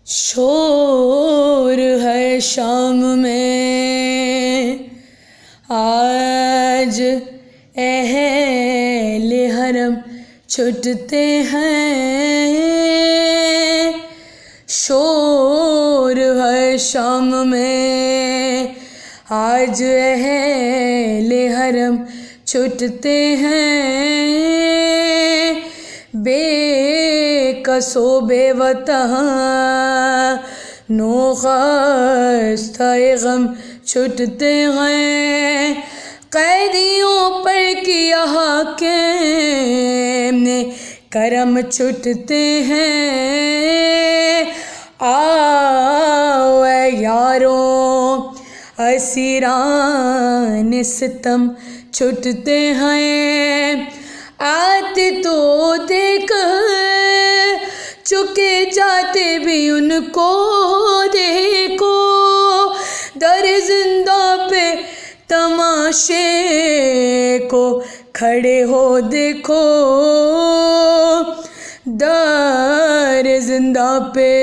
शोर है शाम में आज अहले हरम छुटते हैं। शोर है शाम में आज अहले हरम छुटते हैं। बेकसो बेवतः नो ख़स्ता-ए गम छुटते हैं। कैदियों पर किया हाकिम ने करम छुटते हैं। आओ ऐ यारों असीरान सितम छुटते हैं। आते तो देख चुके जाते भी उनको देखो। दर जिंदा पे तमाशे को खड़े हो देखो। दर जिंदा पे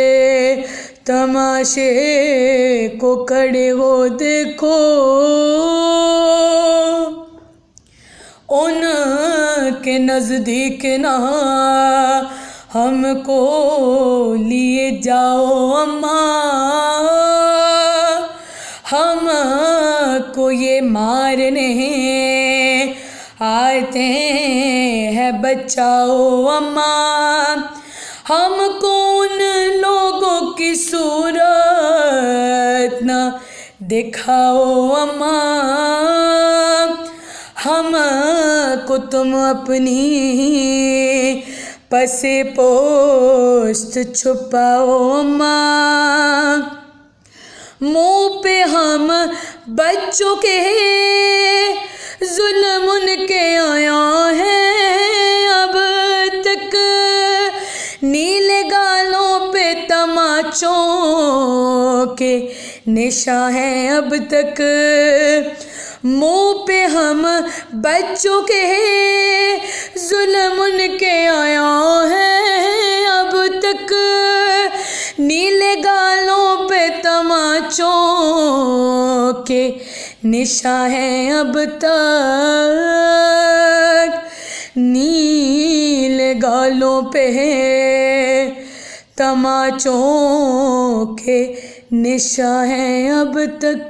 तमाशे को खड़े हो देखो। उनके नज़दीक ना हमको लिए जाओ अम्मा। हमको ये मारने आते हैं बचाओ अम्मा। हमको उन लोगों की सूरत ना दिखाओ अम्मा। हमको तुम अपनी पसे पोस्ट छुपाओ अम्मा। मुँह पे हम बच्चों के जुल्म उनके आया है अब तक। नीले गालों पे तमाचों के निशान हैं अब तक। मुँह पे हम बच्चों के जुल्म उनके आया है अब तक। नीले गालों पे तमाचों के निशान हैं अब तक। नीले गालों पे तमाचों के निशान हैं अब तक।